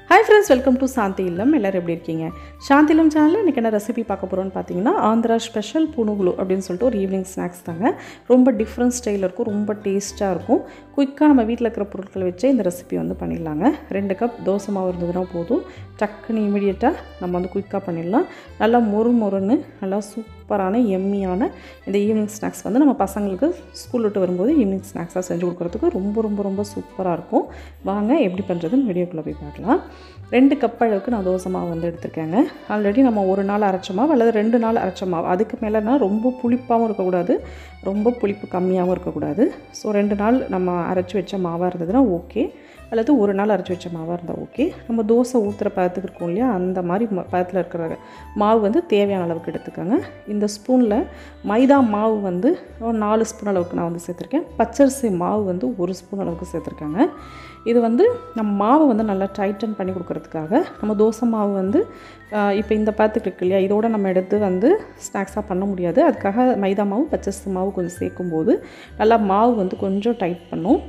Hi friends, welcome to Shanthi Illam. எல்லாரும் எப்படி இருக்கீங்க? Shanthi Illam சேனல்ல இன்னைக்கு என்ன ரெசிபி பார்க்க போறோம்னு பாத்தீங்கன்னா ஆந்திரா ஸ்பெஷல் புனுகுலு அப்படினு சொல்லிட்டு ஒரு ஈவினிங் ஸ்நாக்ஸ் தாங்க. ரொம்ப டிஃபரண்ட் ஸ்டைல்ல இருக்கும், ரொம்ப டேஸ்டா இருக்கும். குயிக்கா நம்ம வீட்ல இருக்கிற பொருட்களை வச்சு இந்த ரெசிபி வந்து பண்ணிடலாங்க. 2 கப் தோசை மாவு இருந்ததுனா போதும். டக்குனு இமிடியேட்டா நம்ம வந்து குயிக்கா பண்ணிடலாம். நல்லா மொறுமொறுன்னு நல்லா சூப்பரான எம்மியான இந்த ஈவினிங் ஸ்நாக்ஸ் வந்து நம்ம பசங்களுக்கு ஸ்கூல் விட்டு வரும்போது ஈவினிங் ஸ்நாக்ஸா செஞ்சு கொடுக்கிறதுக்கு ரொம்ப சூப்பரா இருக்கும். வாங்க எப்படி பண்றதுன்னு வீடியோக்குள்ள போய் பார்க்கலாம். 2 கப் அளவுக்கு நான் தோசை மாவு வந்து எடுத்துருக்கேங்க. ஆல்ரெடி நம்ம ஒரு நாள் அரைச்ச மாவு அல்லது 2 நாள் அரைச்ச மாவு. அதுக்கு மேலேனா ரொம்ப புளிப்பாகவும் இருக்கக்கூடாது, ரொம்ப புளிப்பு கம்மியாகவும் இருக்கக்கூடாது. ஸோ 2 நாள் நம்ம அரைச்சி வச்ச மாவாக இருந்ததுன்னா ஓகே, அல்லது ஒரு நாள் அரைச்சி வச்ச மாவாக இருந்தால் ஓகே. நம்ம தோசை ஊற்றுற பதத்துக்கு இருக்கும் இல்லையா, அந்த மாதிரி பதத்தில் இருக்கிற மாவு வந்து தேவையான அளவுக்கு எடுத்துக்கோங்க. இந்த ஸ்பூனில் மைதா மாவு வந்து ஒரு 4 ஸ்பூன் அளவுக்கு நான் வந்து சேர்த்துருக்கேன். பச்சரிசி மாவு வந்து 1 ஸ்பூன் அளவுக்கு சேர்த்துருக்காங்க. இது வந்து நம்ம மாவை வந்து நல்லா டைட்டன் பண்ணி கொடுக்கறதுக்காக. நம்ம தோசை மாவு வந்து இப்போ இந்த பதத்துக்கு இருக்கு இல்லையா, இதோட நம்ம எடுத்து வந்து ஸ்நாக்ஸாக பண்ண முடியாது. அதுக்காக மைதா மாவு பச்சரிசி மாவு கொஞ்சம் சேர்க்கும்போது நல்லா மாவு வந்து கொஞ்சம் டைட் பண்ணும்.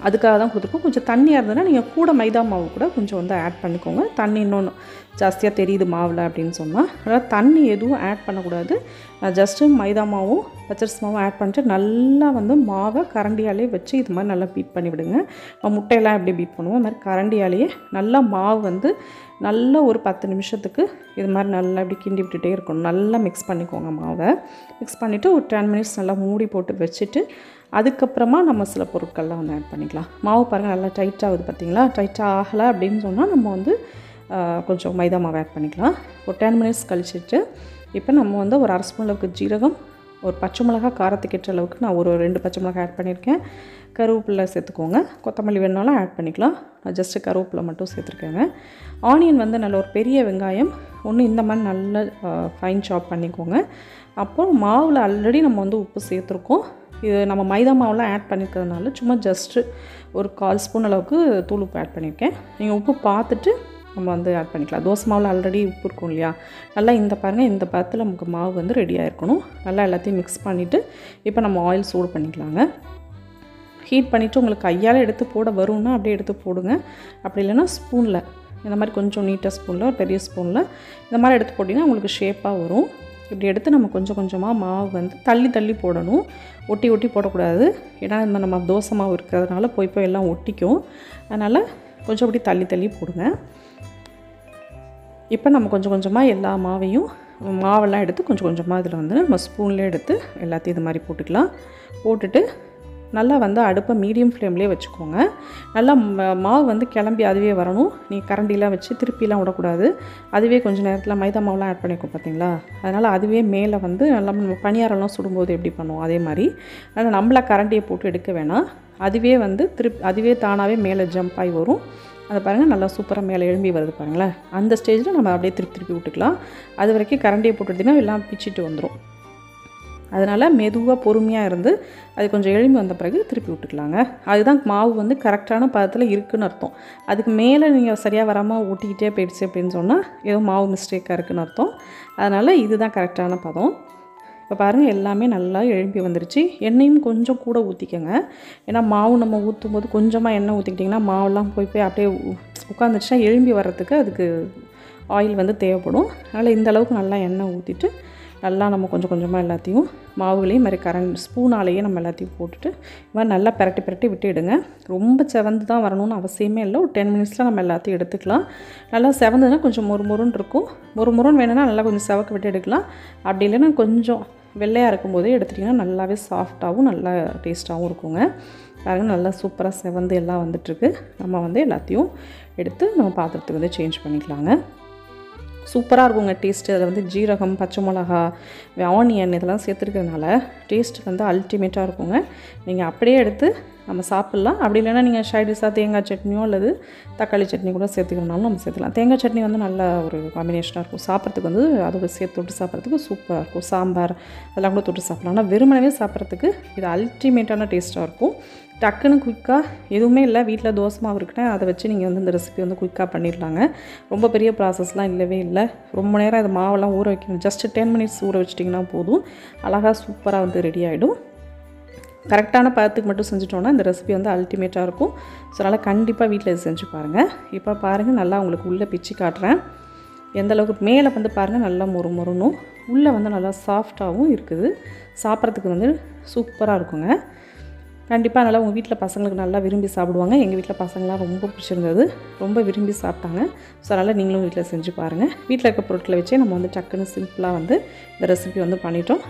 அதுக்காக தான் கொடுத்துருக்கோம். கொஞ்சம் தண்ணியாக இருந்ததுன்னா நீங்கள் கூட மைதா மாவு கூட கொஞ்சம் வந்து ஆட் பண்ணிக்கோங்க. தண்ணி இன்னொன்று ஜாஸ்தியாக தெரியுது மாவில் அப்படின்னு சொன்னால், அதனால் தண்ணி எதுவும் ஆட் பண்ணக்கூடாது. ஜஸ்ட்டு மைதா மாவும் பச்சரிசி மாவும் ஆட் பண்ணிட்டு நல்லா வந்து மாவை கரண்டியாலே வச்சு இது மாதிரி நல்லா பீட் பண்ணி விடுங்க. முட்டையெல்லாம் எப்படி பீட் பண்ணுவோம், அது மாதிரி கரண்டியாலேயே நல்லா மாவு வந்து நல்லா ஒரு 10 நிமிஷத்துக்கு இது மாதிரி நல்லா இப்படி கிண்டி விட்டுட்டே இருக்கணும். நல்லா மிக்ஸ் பண்ணிக்கோங்க மாவை. மிக்ஸ் பண்ணிவிட்டு ஒரு 10 மினிட்ஸ் நல்லா மூடி போட்டு வச்சுட்டு அதுக்கப்புறமா நம்ம சில பொருட்கள்லாம் வந்து ஆட் பண்ணிக்கலாம். மாவு பாருங்கள் நல்லா டைட்டாகுது பார்த்தீங்களா. டைட்டாக ஆகலை அப்படின்னு சொன்னால் நம்ம வந்து கொஞ்சம் மைதா மாவு ஆட் பண்ணிக்கலாம். ஒரு 10 மினிட்ஸ் கழிச்சிட்டு இப்போ நம்ம வந்து ஒரு 1/2 ஸ்பூன் அளவுக்கு ஜீரகம், ஒரு பச்சை மிளகா காரத்துக்கு ஏற்ற அளவுக்கு நான் ஒரு 2 பச்சை மிளகா ஆட் பண்ணியிருக்கேன். கருவேப்பிலை சேர்த்துக்கோங்க. கொத்தமல்லி வேணுனாலும் ஆட் பண்ணிக்கலாம். நான் ஜஸ்ட்டு கருவேப்பிலை மட்டும் சேர்த்துருக்கேங்க. ஆனியன் வந்து நல்ல ஒரு பெரிய வெங்காயம் ஒன்று இந்த மாதிரி நல்லா ஃபைன் சாப் பண்ணிக்கோங்க. அப்புறம் மாவில் ஆல்ரெடி நம்ம வந்து உப்பு சேர்த்துருக்கோம். இது நம்ம மைதா மாவுலாம் ஆட் பண்ணிக்கிறதுனால சும்மா ஜஸ்ட்டு ஒரு 1/4 ஸ்பூன் அளவுக்கு தூள் உப்பு ஆட் பண்ணியிருக்கேன். நீங்கள் உப்பு பார்த்துட்டு நம்ம வந்து ஆட் பண்ணிக்கலாம். தோசை மாவில் ஆல்ரெடி உப்பு இருக்கும் இல்லையா, நல்லா இந்த பாருங்கள் இந்த பதத்தில் நமக்கு மாவு வந்து ரெடியாக இருக்கணும். நல்லா எல்லாத்தையும் மிக்ஸ் பண்ணிவிட்டு இப்போ நம்ம ஆயில் சூடு பண்ணிக்கலாங்க. ஹீட் பண்ணிவிட்டு உங்களுக்கு கையால் எடுத்து போட வரும்னா அப்படியே எடுத்து போடுங்க. அப்படி இல்லைன்னா ஸ்பூனில் இந்த மாதிரி கொஞ்சம் நீட்டாக ஸ்பூனில் ஒரு பெரிய ஸ்பூனில் இந்த மாதிரி எடுத்து போட்டிங்கன்னா உங்களுக்கு ஷேப்பாக வரும். இப்படி எடுத்து நம்ம கொஞ்சம் கொஞ்சமாக மாவு வந்து தள்ளி போடணும். ஒட்டி போடக்கூடாது. ஏன்னா இந்த நம்ம தோசை மாவு இருக்கிறதுனால போய் எல்லாம் ஒட்டிக்கும். அதனால் கொஞ்சம் அப்படி தள்ளி போடுங்க. இப்போ நம்ம கொஞ்சம் கொஞ்சமாக எல்லா மாவெல்லாம் எடுத்து கொஞ்சம் கொஞ்சமாக இதில் வந்து நம்ம ஸ்பூன்லேயே எடுத்து எல்லாத்தையும் இது மாதிரி போட்டுக்கலாம். போட்டுட்டு நல்லா வந்து அடுப்பை மீடியம் ஃப்ளேம்லேயே வச்சுக்கோங்க. நல்லா மாவு வந்து கிளம்பி அதுவே வரணும். நீங்கள் கரண்டிலாம் வச்சு திருப்பிலாம் விடக்கூடாது. அதுவே கொஞ்சம் நேரத்தில் மைதா மாவுலாம் ஆட் பண்ணிக்கோ பார்த்தீங்களா, அதனால் அதுவே மேலே வந்து நல்லா நம்ம பணியாரெல்லாம் சுடும்போது எப்படி பண்ணுவோம் அதே மாதிரி. அதனால் நம்மள கரண்டியை போட்டு எடுக்க வேணாம். அதுவே வந்து அதுவே தானாகவே மேலே ஜம்ப் ஆகி வரும். அதை பாருங்கள் நல்லா சூப்பராக மேலே எழும்பி வருது பாருங்களேன். அந்த ஸ்டேஜில் நம்ம அப்படியே திருப்பி விட்டுக்கலாம். அது வரைக்கும் கரண்டியை போட்டுட்டிங்கன்னா எல்லாம் பிச்சுட்டு வந்துடும். அதனால் மெதுவாக பொறுமையாக இருந்து அது கொஞ்சம் எழும்பி வந்த பிறகு திருப்பி விட்டுக்கலாங்க. அதுதான் மாவு வந்து கரெக்டான பதத்தில் இருக்குதுன்னு அர்த்தம். அதுக்கு மேலே நீங்கள் சரியாக வராமல் ஊட்டிக்கிட்டே போயிடுச்சு அப்படின்னு சொன்னால் ஏதோ மாவு மிஸ்டேக்காக இருக்குதுன்னு அர்த்தம். அதனால் இதுதான் கரெக்டான பதம். இப்போ பாருங்கள் எல்லாமே நல்லா எழும்பி வந்துருச்சு. எண்ணெயும் கொஞ்சம் கூட ஊற்றிக்கோங்க. ஏன்னா மாவு நம்ம ஊற்றும் போது கொஞ்சமாக எண்ணெய் ஊற்றிக்கிட்டிங்கன்னா மாவெல்லாம் போய் அப்படியே உட்காந்துச்சுன்னா எழும்பி வர்றதுக்கு அதுக்கு ஆயில் வந்து தேவைப்படும். அதனால் இந்த அளவுக்கு நல்லா எண்ணெய் ஊற்றிட்டு நல்லா நம்ம கொஞ்சம் கொஞ்சமாக எல்லாத்தையும் மாவுகளையும் மாதிரி ஸ்பூனாலேயே நம்ம எல்லாத்தையும் போட்டுட்டு இது மாதிரி நல்லா பிரட்டி விட்டுடுங்க. ரொம்ப செவந்து தான் வரணும்னு அவசியமே இல்லை. ஒரு 10 மினிட்ஸில் நம்ம எல்லாத்தையும் எடுத்துக்கலாம். நல்லா செவந்ததுன்னா கொஞ்சம் மொறுமொறுன்னு இருக்கும். மொறுமொறுன்னு வேணும்னா நல்லா கொஞ்சம் செவக்க விட்டு எடுக்கலாம். அப்படி இல்லைன்னா கொஞ்சம் வெள்ளையாக இருக்கும்போதே எடுத்துட்டிங்கன்னா நல்லாவே சாஃப்டாகவும் நல்லா டேஸ்ட்டாகவும் இருக்குங்க. பாருங்கள் நல்லா சூப்பராக செவந்து எல்லாம் வந்துட்டுருக்கு. நம்ம வந்து எல்லாத்தையும் எடுத்து நம்ம பாத்திரத்துக்கு வந்து சேஞ்ச் பண்ணிக்கலாங்க. சூப்பராக இருக்குங்க டேஸ்ட்டு. அதில் வந்து ஜீரகம், பச்சை மிளகா, ஆனியன் இதெல்லாம் சேர்த்துருக்கிறதுனால டேஸ்ட் வந்து அல்டிமேட்டாக இருக்குங்க. நீங்கள் அப்படியே எடுத்து நம்ம சாப்பிட்லாம். அப்படி இல்லைன்னா நீங்கள் சைடிஷாக தேங்காய் சட்னியோ அல்லது தக்காளி சட்னி கூட சேர்த்துக்கிறனாலும் நம்ம சேர்த்துக்கலாம். தேங்காய் சட்னி வந்து நல்ல ஒரு காம்பினேஷனாக இருக்கும். சாப்பிட்றதுக்கு வந்து அதோட சேர்த்து தொட்டு சாப்பிட்றதுக்கு சூப்பராக இருக்கும். சாம்பார் அதெல்லாம் கூட தொட்டு சாப்பிட்லாம். ஆனால் வெறுமனவே சாப்பிட்றதுக்கு இது அல்டிமேட்டான டேஸ்ட்டாக இருக்கும். டக்குன்னு குயிக்காக எதுவுமே இல்லை, வீட்டில் தோசை மாவு இருக்குன்னா அதை வச்சு நீங்கள் வந்து இந்த ரெசிபி வந்து குயிக்காக பண்ணிடலாங்க. ரொம்ப பெரிய ப்ராசஸ்லாம் இல்லவே இல்லை. ரொம்ப நேரம் அது மாவெல்லாம் ஊற வைக்கணும். ஜஸ்ட்டு 10 மினிட்ஸ் ஊற வச்சிட்டிங்கன்னா போதும். அழகாக சூப்பராக வந்து ரெடி ஆகிடும். கரெக்டான பதத்துக்கு மட்டும் செஞ்சுட்டோன்னா இந்த ரெசிபி வந்து அல்டிமேட்டாக இருக்கும். ஸோ அதனால் கண்டிப்பாக வீட்டில் இது செஞ்சு பாருங்கள். இப்போ பாருங்கள், நல்லா உங்களுக்கு உள்ளே பிச்சு காட்டுறேன். எந்த அளவுக்கு மேலே வந்து பாருங்கள் நல்லா மொறுமொறுனும், உள்ளே வந்து நல்லா சாஃப்டாகவும் இருக்குது. சாப்பிட்றதுக்கு வந்து சூப்பராக இருக்குங்க. கண்டிப்பாக நல்லா உங்கள் வீட்டில் பசங்களுக்கு நல்லா விரும்பி சாப்பிடுவாங்க. எங்கள் வீட்டில் பசங்களாம் ரொம்ப பிடிச்சிருந்தது, ரொம்ப விரும்பி சாப்பிட்டாங்க. ஸோ அதனால் நீங்களும் வீட்டில் செஞ்சு பாருங்கள். வீட்டில் இருக்க பொருட்களை வச்சே நம்ம வந்து டக்குன்னு சிம்பிளாக வந்து இந்த ரெசிபி வந்து பண்ணிட்டோம்.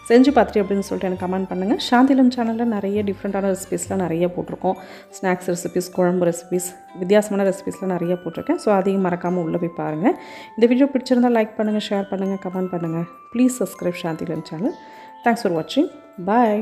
செஞ்சு பார்த்துட்டு அப்படின்னு சொல்லிட்டு எனக்கு கமெண்ட் பண்ணுங்கள். சாந்திலம் சேனலில் நிறைய டிஃப்ரெண்ட்டான ரெசிபீஸ்லாம் நிறைய போட்டிருக்கோம். ஸ்நாக்ஸ் ரெசிபீஸ், குழம்பு ரெசிபீஸ், வித்தியாசமான ரெசிபீஸ்லாம் நிறைய போட்டிருக்கேன். ஸோ அதையும் மறக்காமல் உள்ளே போய் பாருங்கள். இந்த வீடியோ பிடிச்சிருந்தால் லைக் பண்ணுங்கள், ஷேர் பண்ணுங்கள், கமெண்ட் பண்ணுங்கள். Please subscribe Shanthilam channel. Thanks for வாட்சிங். பாய்.